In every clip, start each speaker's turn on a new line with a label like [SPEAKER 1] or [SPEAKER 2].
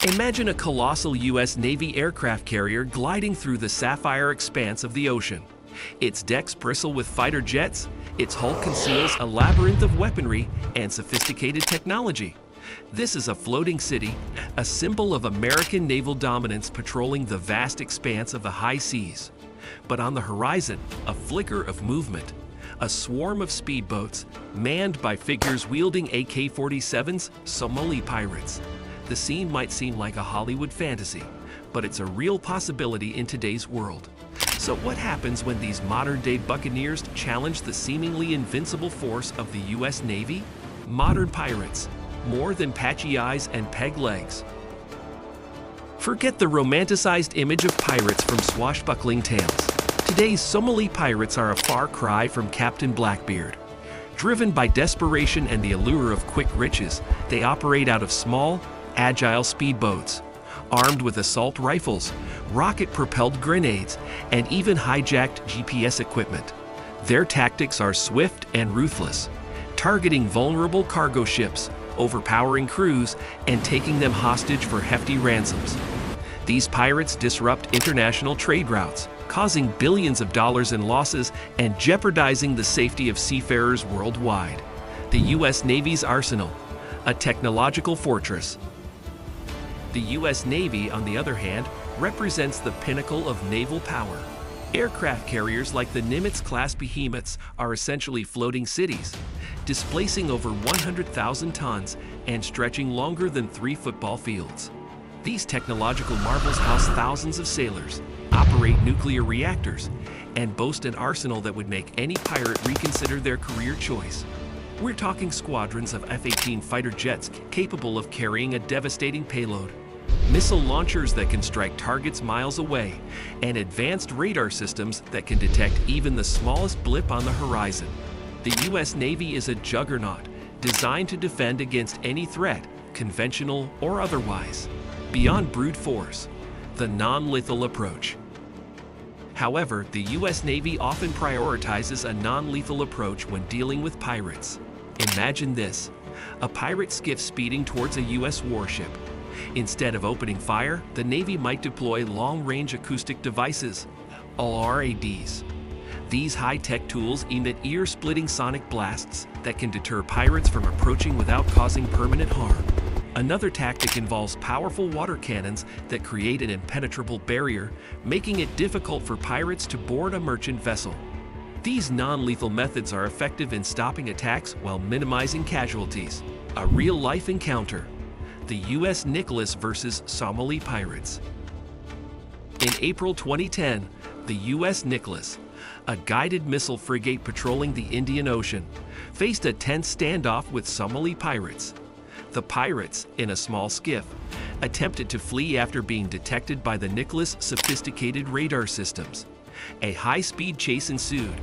[SPEAKER 1] Imagine a colossal U.S. Navy aircraft carrier gliding through the sapphire expanse of the ocean. Its decks bristle with fighter jets, its hull conceals a labyrinth of weaponry and sophisticated technology. This is a floating city, a symbol of American naval dominance patrolling the vast expanse of the high seas. But on the horizon, a flicker of movement. A swarm of speedboats, manned by figures wielding AK-47s, Somali pirates. The scene might seem like a Hollywood fantasy, but it's a real possibility in today's world. So what happens when these modern-day buccaneers challenge the seemingly invincible force of the U.S. Navy? Modern pirates, more than patchy eyes and peg legs. Forget the romanticized image of pirates from swashbuckling tales. Today's Somali pirates are a far cry from Captain Blackbeard. Driven by desperation and the allure of quick riches, they operate out of small, agile speedboats, armed with assault rifles, rocket-propelled grenades, and even hijacked GPS equipment. Their tactics are swift and ruthless, targeting vulnerable cargo ships, overpowering crews, and taking them hostage for hefty ransoms. These pirates disrupt international trade routes, causing billions of dollars in losses and jeopardizing the safety of seafarers worldwide. The U.S. Navy's arsenal, a technological fortress. The U.S. Navy, on the other hand, represents the pinnacle of naval power. Aircraft carriers like the Nimitz-class behemoths are essentially floating cities, displacing over 100,000 tons and stretching longer than 3 football fields. These technological marvels house thousands of sailors, operate nuclear reactors, and boast an arsenal that would make any pirate reconsider their career choice. We're talking squadrons of F-18 fighter jets capable of carrying a devastating payload, missile launchers that can strike targets miles away, and advanced radar systems that can detect even the smallest blip on the horizon. The U.S. Navy is a juggernaut, designed to defend against any threat, conventional or otherwise. Beyond brute force, the non-lethal approach. However, the U.S. Navy often prioritizes a non-lethal approach when dealing with pirates. Imagine this: a pirate skiff speeding towards a U.S. warship. Instead of opening fire, the Navy might deploy long-range acoustic devices, LRADs. These high-tech tools emit ear-splitting sonic blasts that can deter pirates from approaching without causing permanent harm. Another tactic involves powerful water cannons that create an impenetrable barrier, making it difficult for pirates to board a merchant vessel. These non-lethal methods are effective in stopping attacks while minimizing casualties. A real-life encounter. The U.S. Nicholas versus Somali pirates. In April 2010, the U.S. Nicholas, a guided missile frigate patrolling the Indian Ocean, faced a tense standoff with Somali pirates. The pirates, in a small skiff, attempted to flee after being detected by the Nicholas' sophisticated radar systems. A high-speed chase ensued,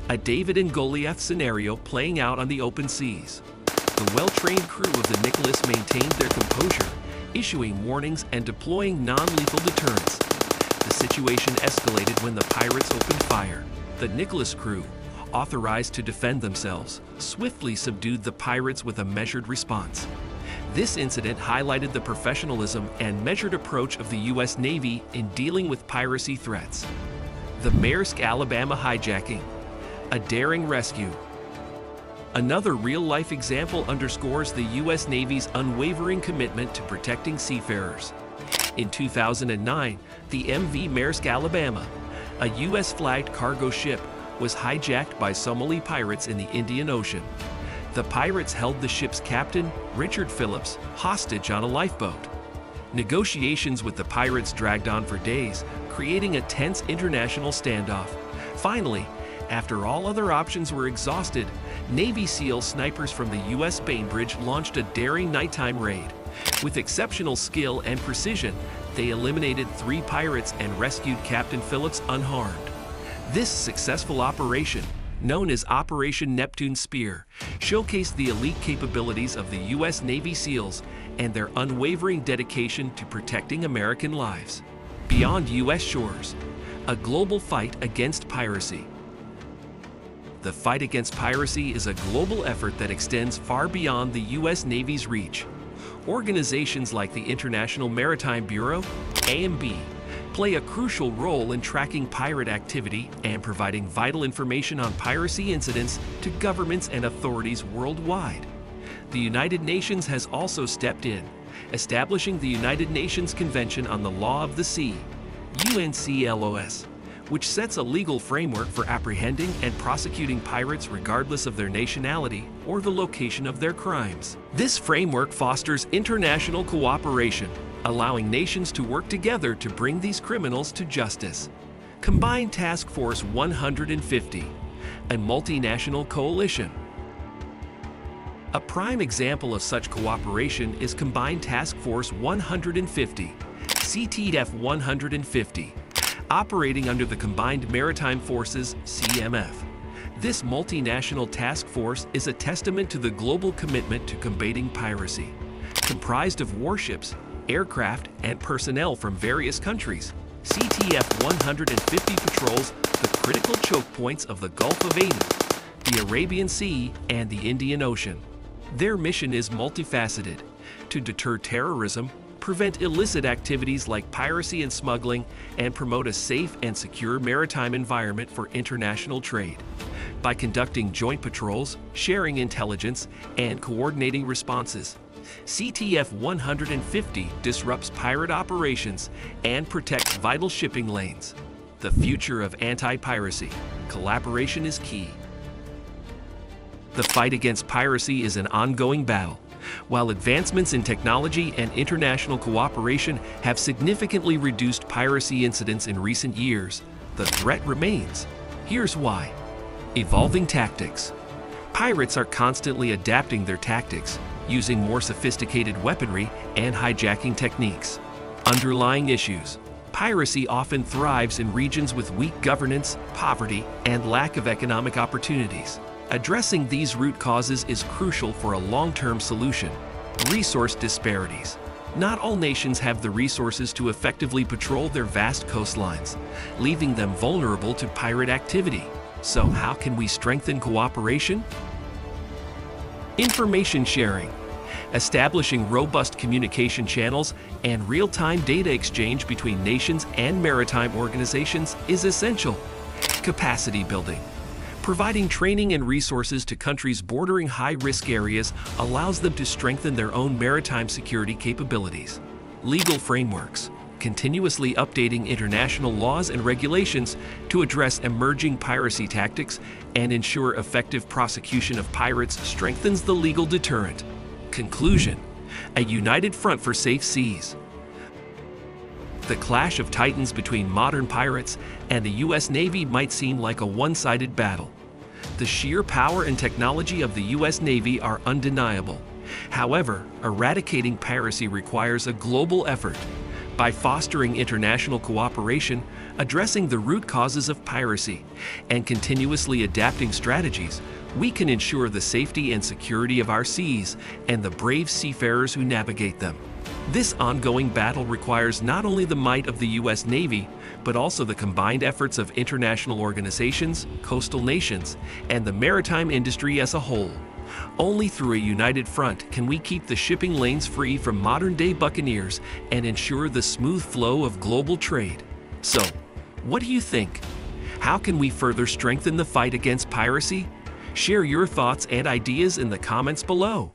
[SPEAKER 1] a David and Goliath scenario playing out on the open seas. The well-trained crew of the Nicholas maintained their composure, issuing warnings and deploying non-lethal deterrents. The situation escalated when the pirates opened fire. The Nicholas crew, authorized to defend themselves, swiftly subdued the pirates with a measured response. This incident highlighted the professionalism and measured approach of the U.S. Navy in dealing with piracy threats. The Maersk, Alabama hijacking, a daring rescue. Another real-life example underscores the U.S. Navy's unwavering commitment to protecting seafarers. In 2009, the MV Maersk, Alabama, a U.S.-flagged cargo ship, was hijacked by Somali pirates in the Indian Ocean. The pirates held the ship's captain, Richard Phillips, hostage on a lifeboat. Negotiations with the pirates dragged on for days, creating a tense international standoff. Finally, after all other options were exhausted, Navy SEAL snipers from the U.S. Bainbridge launched a daring nighttime raid. With exceptional skill and precision, they eliminated 3 pirates and rescued Captain Phillips unharmed. This successful operation, known as Operation Neptune Spear, showcased the elite capabilities of the U.S. Navy SEALs and their unwavering dedication to protecting American lives. Beyond U.S. shores, a global fight against piracy. The fight against piracy is a global effort that extends far beyond the U.S. Navy's reach. Organizations like the International Maritime Bureau, (AMB), play a crucial role in tracking pirate activity and providing vital information on piracy incidents to governments and authorities worldwide. The United Nations has also stepped in, establishing the United Nations Convention on the Law of the Sea, UNCLOS, which sets a legal framework for apprehending and prosecuting pirates regardless of their nationality or the location of their crimes. This framework fosters international cooperation, allowing nations to work together to bring these criminals to justice. Combined Task Force 150, a multinational coalition. A prime example of such cooperation is Combined Task Force 150, CTF 150, operating under the Combined Maritime Forces, CMF. This multinational task force is a testament to the global commitment to combating piracy. Comprised of warships, aircraft, and personnel from various countries, CTF 150 patrols the critical choke points of the Gulf of Aden, the Arabian Sea, and the Indian Ocean. Their mission is multifaceted: to deter terrorism, prevent illicit activities like piracy and smuggling, and promote a safe and secure maritime environment for international trade. By conducting joint patrols, sharing intelligence, and coordinating responses, CTF 150 disrupts pirate operations and protects vital shipping lanes. The future of anti-piracy. Collaboration is key. The fight against piracy is an ongoing battle. While advancements in technology and international cooperation have significantly reduced piracy incidents in recent years, the threat remains. Here's why. Evolving tactics. Pirates are constantly adapting their tactics, using more sophisticated weaponry and hijacking techniques. Underlying issues. Piracy often thrives in regions with weak governance, poverty, and lack of economic opportunities. Addressing these root causes is crucial for a long-term solution. Resource disparities. Not all nations have the resources to effectively patrol their vast coastlines, leaving them vulnerable to pirate activity. So how can we strengthen cooperation? Information sharing. Establishing robust communication channels and real-time data exchange between nations and maritime organizations is essential. Capacity building. Providing training and resources to countries bordering high-risk areas allows them to strengthen their own maritime security capabilities. Legal frameworks. Continuously updating international laws and regulations to address emerging piracy tactics and ensure effective prosecution of pirates strengthens the legal deterrent. Conclusion. A united front for safe seas. The clash of titans between modern pirates and the U.S. Navy might seem like a one-sided battle. The sheer power and technology of the U.S. Navy are undeniable. However, eradicating piracy requires a global effort. By fostering international cooperation, addressing the root causes of piracy, and continuously adapting strategies, we can ensure the safety and security of our seas and the brave seafarers who navigate them. This ongoing battle requires not only the might of the U.S. Navy, but also the combined efforts of international organizations, coastal nations, and the maritime industry as a whole. Only through a united front can we keep the shipping lanes free from modern-day buccaneers and ensure the smooth flow of global trade. So, what do you think? How can we further strengthen the fight against piracy? Share your thoughts and ideas in the comments below.